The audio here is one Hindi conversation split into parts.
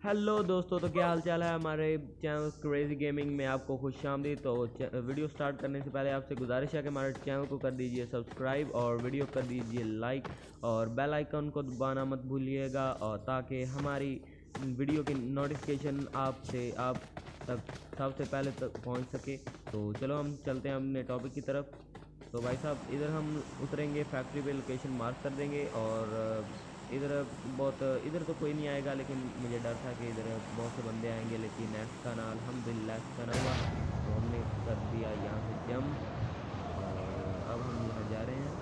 हेलो दोस्तों, तो क्या हाल चाल है। हमारे चैनल क्रेजी गेमिंग में आपको खुशामदीद। तो वीडियो स्टार्ट करने से पहले आपसे गुजारिश है कि हमारे चैनल को कर दीजिए सब्सक्राइब और वीडियो कर दीजिए लाइक और बेल आइकन को दबाना मत भूलिएगा, और ताकि हमारी वीडियो की नोटिफिकेशन आप तक सबसे पहले तक पहुंच सके। तो चलो हम चलते हैं अपने टॉपिक की तरफ। तो भाई साहब, इधर हम उतरेंगे, फैक्ट्री पे लोकेशन मार्क कर देंगे, और इधर तो कोई नहीं आएगा, लेकिन मुझे डर था कि इधर बहुत से बंदे आएंगे, लेकिन ऐसा ना, अल्हम्दुलिल्लाह ऐसा ना हुआ। तो हमने कर दिया यहाँ से जंप, और अब हम यहाँ जा रहे हैं।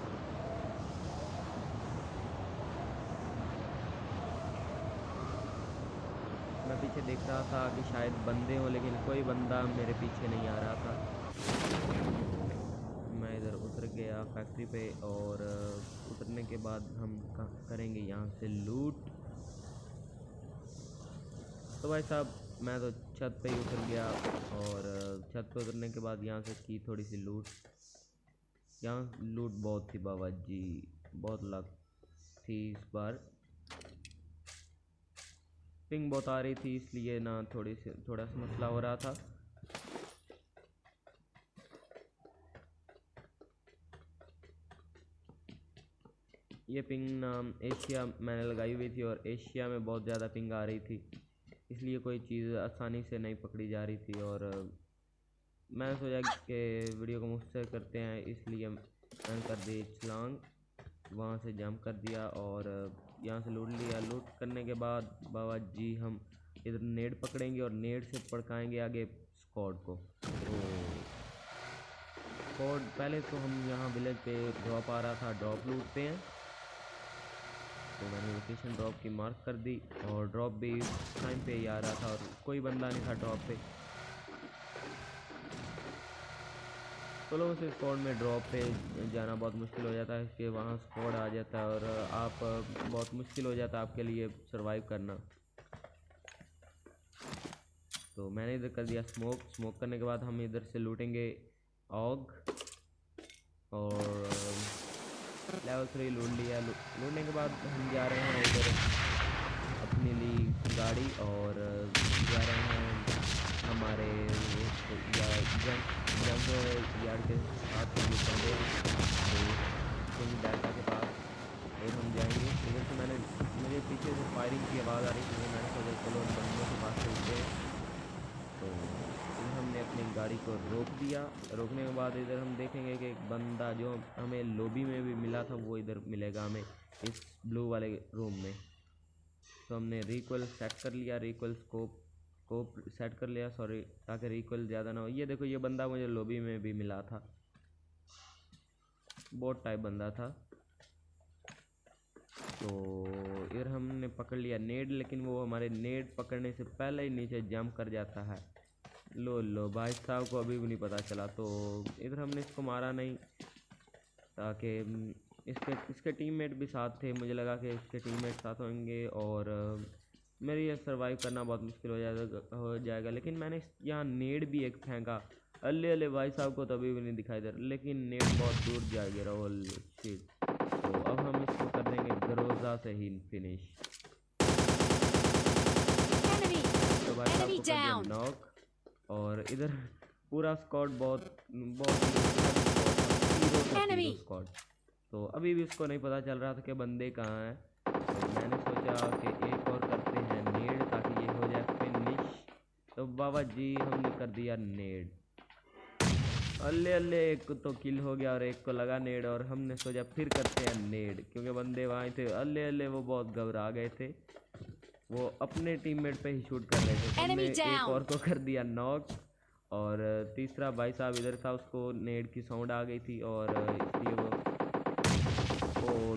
मैं पीछे देख रहा था कि शायद बंदे हों, लेकिन कोई बंदा मेरे पीछे नहीं आ रहा था। मैं इधर उतर गया फैक्ट्री पे, और उतरने के बाद हम करेंगे यहाँ से लूट। तो भाई साहब, मैं तो छत पे ही उतर गया, और छत पे उतरने के बाद यहाँ से की थोड़ी सी लूट। यहाँ लूट बहुत थी बाबा जी, बहुत लक थी इस बार। पिंग बहुत आ रही थी, इसलिए ना थोड़ा सा मसला हो रहा था। ये पिंग ना एशिया मैंने लगाई हुई थी, और एशिया में बहुत ज़्यादा पिंग आ रही थी, इसलिए कोई चीज़ आसानी से नहीं पकड़ी जा रही थी। और मैंने सोचा कि वीडियो को मुझसे करते हैं, इसलिए मैंने कर दी छलांग, वहाँ से जंप कर दिया, और यहाँ से लूट लिया। लूट करने के बाद बाबा जी हम इधर नेड पकड़ेंगे, और नेड से पड़काएंगे आगे स्क्वाड को। तो स्क्वाड पहले तो हम यहाँ विलेज पे ड्रॉप आ रहा था, ड्रॉप लूटते हैं। तो मैंने लोकेशन ड्रॉप की मार्क कर दी, और ड्रॉप भी टाइम पे ही आ रहा था, और कोई बंदा नहीं था ड्रॉप पे। चलो, उस स्क्वाड में ड्रॉप पे जाना बहुत मुश्किल हो जाता है, कि वहाँ स्क्वाड आ जाता है, और आप बहुत मुश्किल हो जाता है आपके लिए सरवाइव करना। तो मैंने इधर कर दिया स्मोक करने के बाद हम इधर से लूटेंगे ऑग, और लेवल 3 लूट लिया। लूटने के बाद हम जा रहे हैं इधर अपने लिए गाड़ी, और जा रहे हैं हमारे जंप यार्ड के साथ बंदे हैं डाटा के पास। फिर हम जाएंगे इधर से। मुझे पीछे से फायरिंग की आवाज़ आ रही थी, मैंने सोचा चलो उन बंदों के पास चलते हैं। तो इधर हमने अपनी गाड़ी को रोक दिया। रोकने के बाद इधर हम देखेंगे कि एक बंदा जो हमें लॉबी में भी मिला था, वो इधर मिलेगा हमें इस ब्लू वाले रूम में। तो हमने रिकॉइल सेट कर लिया, रिकॉइल स्कोप सेट कर लिया, सॉरी, ताकि रिकॉइल ज़्यादा ना हो। ये देखो, ये बंदा मुझे लॉबी में भी मिला था, बोट टाइप बंदा था। तो इधर हमने पकड़ लिया नेड, लेकिन वो हमारे नेड पकड़ने से पहले ही नीचे जंप कर जाता है। लो भाई साहब को अभी भी नहीं पता चला। तो इधर हमने इसको मारा नहीं, ताकि इसके टीममेट भी साथ थे। मुझे लगा कि इसके टीममेट साथ होंगे, और मेरे ये सरवाइव करना बहुत मुश्किल हो जाएगा। लेकिन मैंने यहाँ नेड भी एक फेंका, अल्ले भाई साहब को तो अभी भी नहीं दिखाई दे रहा, लेकिन नेड बहुत दूर जा गिरा। Holy shit. तो अब हम इसको कर देंगे ग्रोजा से ही फिनिश। तो भाई साहब को कर दिया नॉक, और इधर पूरा स्क्वाड बहुत स्क्वाड। तो अभी भी उसको नहीं पता चल रहा था कि बंदे कहाँ हैं। तो मैंने सोचा कि एक और करते हैं नेड, ताकि ये हो जाए फिनिश। तो बाबा जी हमने कर दिया नेड, अल्ले एक तो किल हो गया, और एक को लगा नेड, और हमने सोचा फिर करते हैं नेड, क्योंकि बंदे वहाँ थे। अल्ले वो बहुत घबरा गए थे, वो अपने टीममेट पे ही शूट कर रहे थे। तो हमने एक और को कर दिया नॉक, और तीसरा भाई साहब इधर था, उसको नेड की साउंड आ गई थी, और इसलिए वो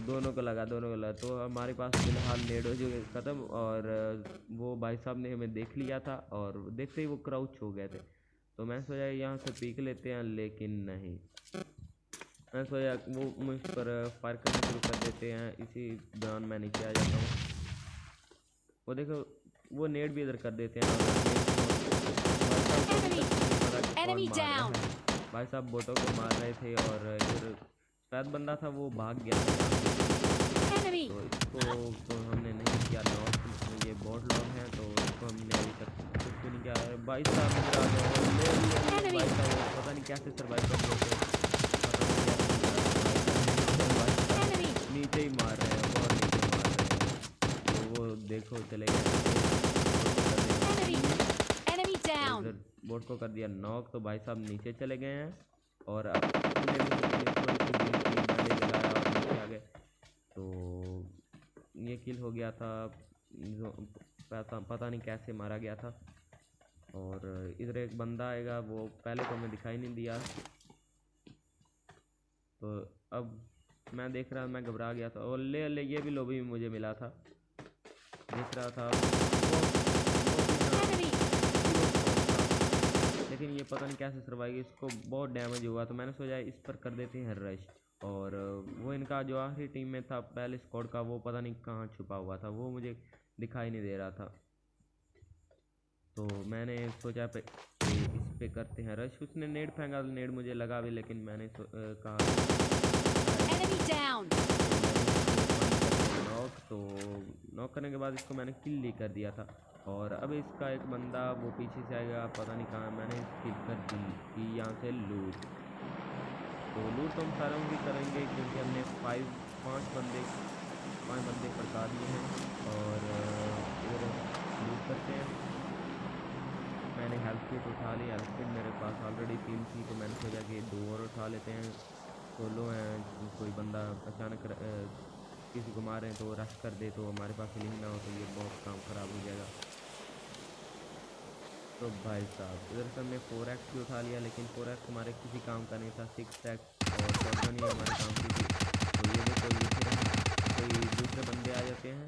दोनों को लगा। तो हमारे पास फिलहाल नेड हो चुके ख़त्म, और वो भाई साहब ने हमें देख लिया था, और देखते ही वो क्राउच हो गए थे। तो मैं सोचा यहाँ से पीक लेते हैं, लेकिन नहीं, मैं सोचा वो मुझ पर फायर करना शुरू कर देते हैं। इसी दौरान मैं नीचे आ जाता हूँ। वो देखो, वो नेट भी इधर कर देते हैं, भाई साहब बोटों को मार रहे थे, और इधर शायद बंदा था वो भाग गया था। तो इसको तो हमने नहीं किया नॉक, ये बोट लॉग है, तो भाई साहब इधर आ जाओ, ले भाई साहब, पता नहीं कैसे सर्वाइव कर लेते हैं, नीचे ही मार रहे हैं, बहुत नीचे मार रहे हैं। तो वो देखो चले गए, बोट को कर दिया नॉक। तो भाई साहब नीचे चले गए हैं और अब हमने भी थोड़ी सी डील की, मैंने लगाया और नीचे आ गए। तो ये किल हो गया था, पता नहीं कैसे मारा गया था। और इधर एक बंदा आएगा, वो पहले तो हमें दिखाई नहीं दिया। तो अब मैं देख रहा, मैं घबरा गया था, और ले ये भी लोबी में मुझे मिला था, देख रहा था लेकिन ये पता नहीं कैसे सर्वाइव, इसको बहुत डैमेज हुआ। तो मैंने सोचा इस पर कर देते हैं रश। और वो इनका जो आखिरी टीम में था पहले स्क्वाड का, वो पता नहीं कहाँ छुपा हुआ था, वो मुझे दिखाई नहीं दे रहा था। तो मैंने सोचा इस पे करते हैं रश। उसने नेड फेंका, नेड मुझे लगा भी, लेकिन मैंने कहा नॉक। तो नॉक करने के बाद इसको मैंने किल ही कर दिया था। और अब इसका एक बंदा वो पीछे से आएगा, पता नहीं कहाँ, मैंने किल कर दी कि यहाँ से लूट। तो लूट तो हम सारों की करेंगे, क्योंकि हमने पाँच बंदे पड़का दिए हैं। और इधर लूट करते हैं। मैंने हेल्थ किट उठा ली, हेल्थ किट मेरे पास ऑलरेडी 3 थी, तो मैंने सोचा कि 2 और उठा लेते हैं। सोलो हैं, कोई बंदा अचानक किसी को मारें तो रश कर दे, तो हमारे पास हीलिंग ना हो, तो ये बहुत काम ख़राब हो जाएगा। तो भाई साहब इधर से हमने 4x भी उठा लिया, लेकिन 4x हमारे किसी काम का नहीं था, 6x और शॉटगन ही हमारे काम की थी। तो ये देखो कोई दूसरे बंदे आ जाते हैं,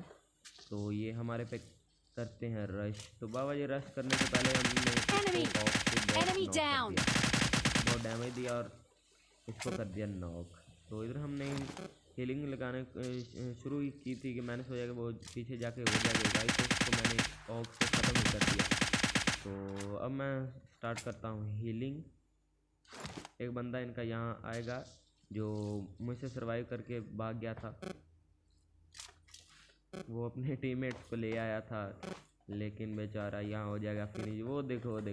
तो ये हमारे पे करते हैं रश। तो बाबा जी रश करने से पहले हमने बहुत डैमेज दिया और इसको कर दिया नॉक। तो इधर हमने हीलिंग लगाने शुरू की थी, कि मैंने सोचा कि वो पीछे जाके हो जाएगा गाइस, तो उसको मैंने ऑक से ख़त्म ही कर दिया। तो अब मैं स्टार्ट करता हूँ हीलिंग। एक बंदा इनका यहाँ आएगा जो मुझसे सरवाइव करके भाग गया था, वो अपने टीममेट्स को ले आया था, लेकिन बेचारा यहाँ हो जाएगा फिनिश। वो देखो ले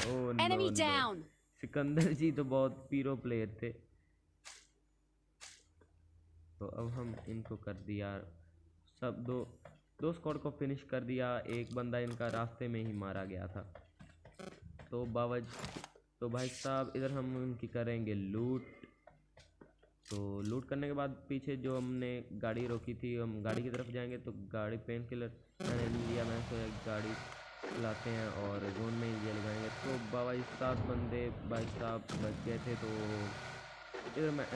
ओह नो, सिकंदर जी तो बहुत पीरो प्लेयर थे। तो अब हम इनको कर दिया सब, दो स्क्वाड को फिनिश कर दिया। एक बंदा इनका रास्ते में ही मारा गया था। तो भाई साहब इधर हम उनकी करेंगे लूट। तो लूट करने के बाद पीछे जो हमने गाड़ी रोकी थी, हम गाड़ी की तरफ जाएंगे। तो गाड़ी पेन किलर मैंने लिया, मैंने सोचा गाड़ी लाते हैं और जोन में ये लगाएंगे। तो बाबा 7 बंदे भाई साहब बच गए थे। तो इधर मैं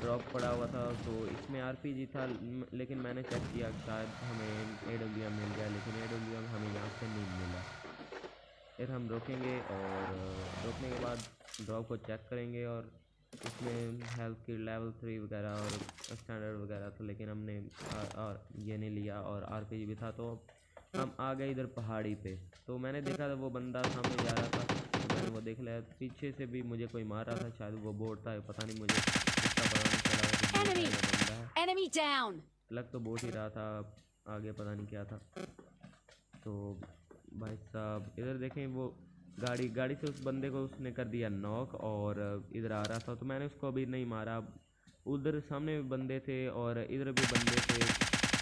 ड्रॉप पड़ा हुआ था, तो इसमें आरपीजी था, लेकिन मैंने चेक किया शायद हमें एडब्ल्यूएम मिल गया, लेकिन एडब्ल्यूएम हमें यहाँ से नहीं मिला। फिर हम रोकेंगे और रोकने के बाद ड्रॉप को चेक करेंगे, और इसमें हेल्थ की लेवल 3 वगैरह और स्टैंडर्ड वगैरह था, लेकिन हमने ये नहीं लिया, और आरपीजी भी था। तो हम आ गए इधर पहाड़ी पे। तो मैंने देखा था वो बंदा सामने जा रहा था, तो मैंने वो देख लिया। पीछे से भी मुझे कोई मार रहा था, शायद वो बोट था, पता नहीं, मुझे इसका पता नहीं चला। बंदा लग तो बोट ही रहा था, आगे पता नहीं क्या था। तो भाई साहब इधर देखें, वो गाड़ी से उस बंदे को उसने कर दिया नॉक, और इधर आ रहा था, तो मैंने उसको अभी नहीं मारा। उधर सामने भी बंदे थे और इधर भी बंदे थे।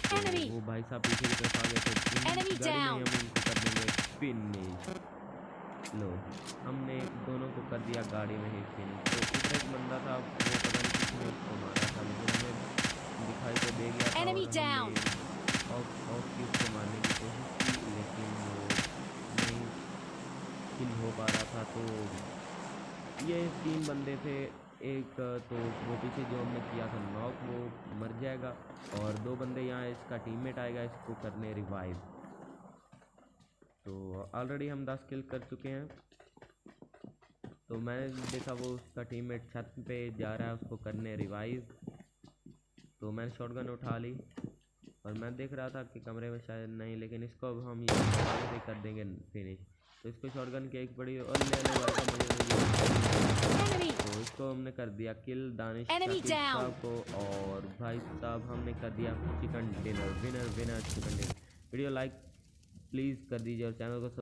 तो वो भाई साहब पीछे की तरफ आ गए थे, गाड़ी में हम उनको कर देंगे फिनिश। लो हमने दोनों को कर दिया गाड़ी में ही फिनिश। तो इधर एक बंदा था, वो पता नहीं किसने उसको मारा था, लेकिन हमें दिखाई तो दे गया था, और हमने उसको मारने की कोशिश की, लेकिन वो नहीं किल हो पा रहा था। तो ये 3 बंदे थे। एक तो वो पीछे जो हमने किया था नॉक, वो मर जाएगा, और 2 बंदे यहाँ इसका टीममेट आएगा इसको करने रिवाइव। तो ऑलरेडी हम 10 किल कर चुके हैं। तो मैंने देखा वो उसका टीममेट छत पे जा रहा है उसको करने रिवाइव। तो मैंने शॉटगन उठा ली, और मैं देख रहा था कि कमरे में शायद नहीं, लेकिन इसको अब हम ये आगे से कर देंगे फिनिश। तो इसको शॉटगन की एक बड़ी और तो इसको हमने कर दिया किल दानिश साहब को। और भाई साहब हमने कर दिया chicken dinner, winner chicken dinner. Video like please कर दीजिए और चैनल को